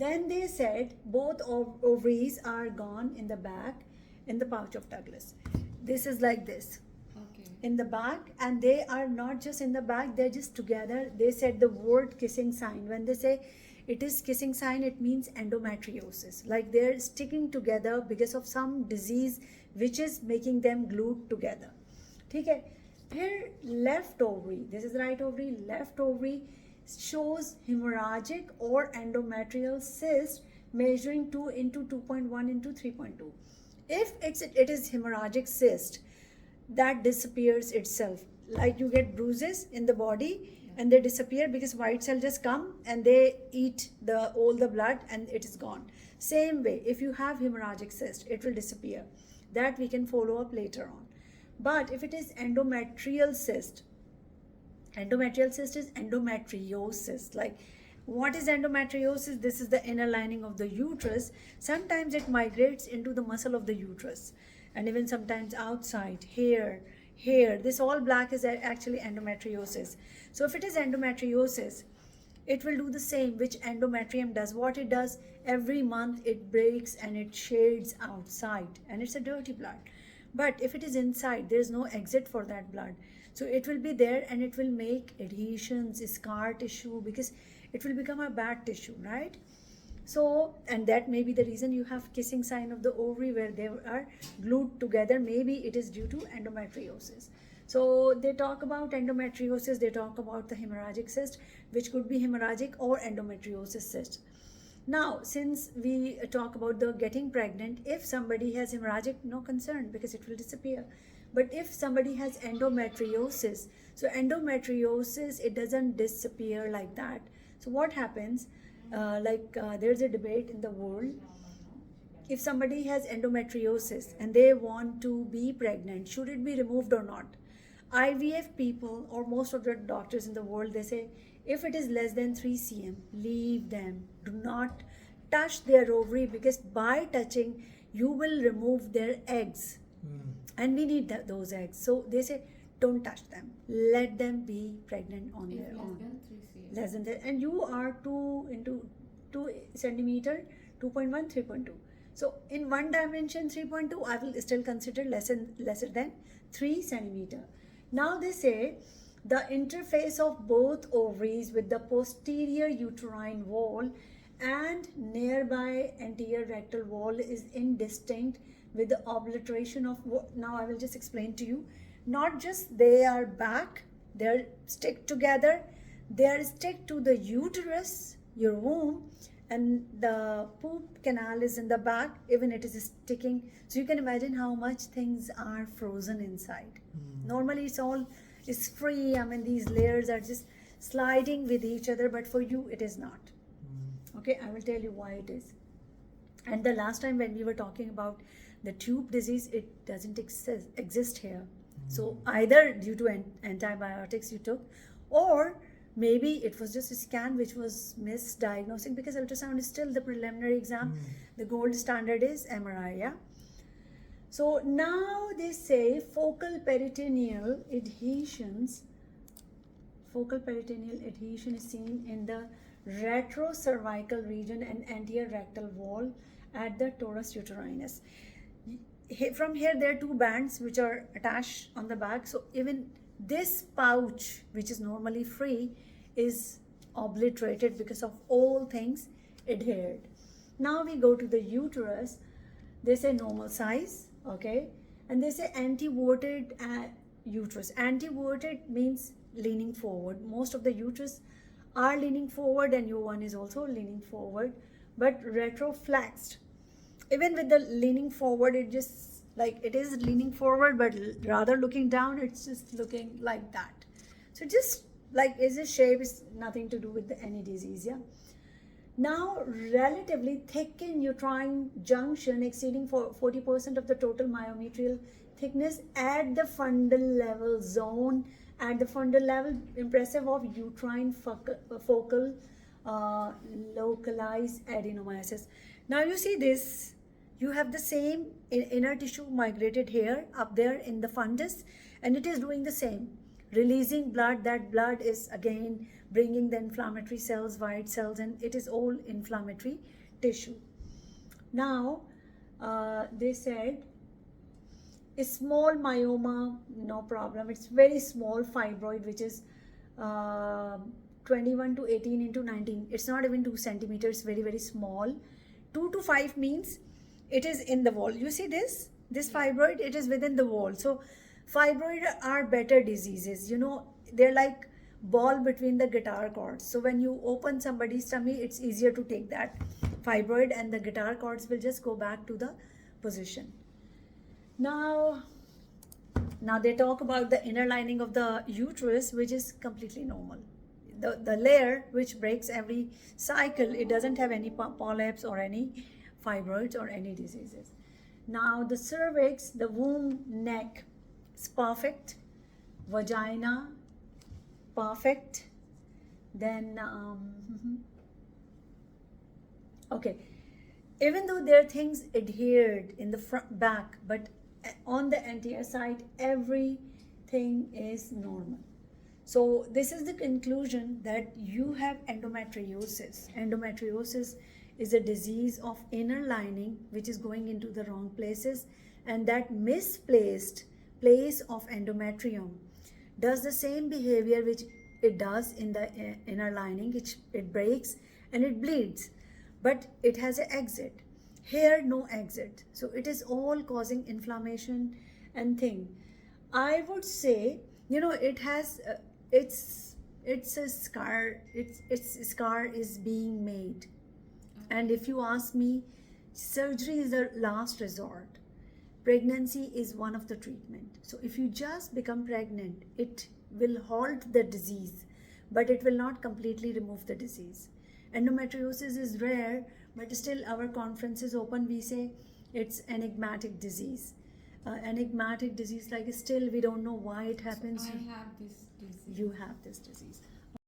Then they said both ovaries are gone in the back, in the pouch of Douglas. This is like this. Okay. In the back, and they are not just in the back, they're just together. They said the word kissing sign. When they say it is kissing sign, it means endometriosis. Like they're sticking together because of some disease which is making them glued together. Okay. Here, left ovary, this is right ovary, left ovary shows hemorrhagic or endometrial cyst measuring 2 into 2.1 into 3.2. If it is hemorrhagic cyst, that disappears itself. Like you get bruises in the body and they disappear because white cell just come and they eat all the blood and it is gone. Same way, if you have hemorrhagic cyst, it will disappear. That we can follow up later on. But if it is endometrial cyst is endometriosis. Like, what is endometriosis? This is the inner lining of the uterus. Sometimes it migrates into the muscle of the uterus, and even sometimes outside, here. This all black is actually endometriosis. So if it is endometriosis, it will do the same which endometrium does. What it does, every month it breaks and it shades outside, and it's a dirty blood. But if it is inside, there is no exit for that blood. So it will be there and it will make adhesions, scar tissue, because it will become a bad tissue, right? So, and that may be the reason you have kissing sign of the ovary where they are glued together. Maybe it is due to endometriosis. So they talk about endometriosis, they talk about the hemorrhagic cyst, which could be hemorrhagic or endometriosis cyst. Now, since we talk about the getting pregnant, if somebody has hemorrhagic, no concern because it will disappear. But if somebody has endometriosis, so endometriosis, it doesn't disappear like that. So what happens, there's a debate in the world. If somebody has endometriosis and they want to be pregnant, should it be removed or not? IVF people, or most of the doctors in the world, they say, if it is less than 3 cm, leave them. Do not touch their ovary, because by touching, you will remove their eggs. And we need those eggs. So they say, don't touch them. Let them be pregnant on their own. Less than that. And you are 2 into 2 centimeter, 2.1, 3.2. So in one dimension, 3.2, I will still consider lesser than 3 centimeter. Now they say the interface of both ovaries with the posterior uterine wall and nearby anterior rectal wall is indistinct with the obliteration of, now I will just explain to you. Not just they are back, they are stick together, they are stick to the uterus, your womb, and the poop canal is in the back, even it is sticking. So you can imagine how much things are frozen inside. Normally it's free. I mean, these layers are just sliding with each other, but for you it is not. Okay, I will tell you why it is. And the last time when we were talking about the tube disease, it doesn't exist here. So either due to antibiotics you took, or maybe it was just a scan which was misdiagnosing, because ultrasound is still the preliminary exam. The gold standard is MRI, yeah? So now they say focal peritoneal adhesion is seen in the retrocervical region and anterior rectal wall at the torus uterinus. From here, there are 2 bands which are attached on the back. So even this pouch, which is normally free, is obliterated because of all things adhered. Now we go to the uterus. They say normal size, okay? And they say antevoted uterus. Antevoted means leaning forward. Most of the uterus are leaning forward, and your one is also leaning forward, but retroflexed. Even with the leaning forward, it just like it is leaning forward, but rather looking down, it's just looking like that. So just like is this shape is nothing to do with any disease, yeah? Now, relatively thickened uterine junction exceeding 40% of the total myometrial thickness at the fundal level zone. At the fundal level, impressive of uterine focal localized adenomyosis. Now you see this, you have the same inner tissue migrated here, up there in the fundus, and it is doing the same. releasing blood. That blood is again bringing the inflammatory cells, white cells, and it is all inflammatory tissue. Now they said a small myoma, no problem. It's very small fibroid, which is 21 to 18 into 19. It's not even 2 centimeters, very, very small. 2 to 5 means it is in the wall. You see this fibroid, it is within the wall. So fibroid are better diseases. You know, they're like ball between the guitar chords. So when you open somebody's tummy, it's easier to take that fibroid, and the guitar chords will just go back to the position. Now they talk about the inner lining of the uterus, which is completely normal. The layer which breaks every cycle, it doesn't have any polyps or any fibroids or any diseases. Now the cervix, the womb, neck, it's perfect. Vagina, perfect. Then okay, even though there are things adhered in the front, back, but on the anterior side, everything is normal. So this is the conclusion, that you have endometriosis. Endometriosis is a disease of inner lining which is going into the wrong places, and that misplaced place of endometrium does the same behavior which it does in the inner lining. It breaks and it bleeds, but it has an exit. Here, no exit. So it is all causing inflammation and thing. I would say, you know, it has it's a scar. Its scar is being made. And if you ask me, surgery is the last resort. Pregnancy is one of the treatment. So if you just become pregnant, it will halt the disease, but it will not completely remove the disease. Endometriosis is rare, but still our conference is open. We say it's enigmatic disease. Enigmatic disease, like still we don't know why it happens. I have this disease. You have this disease.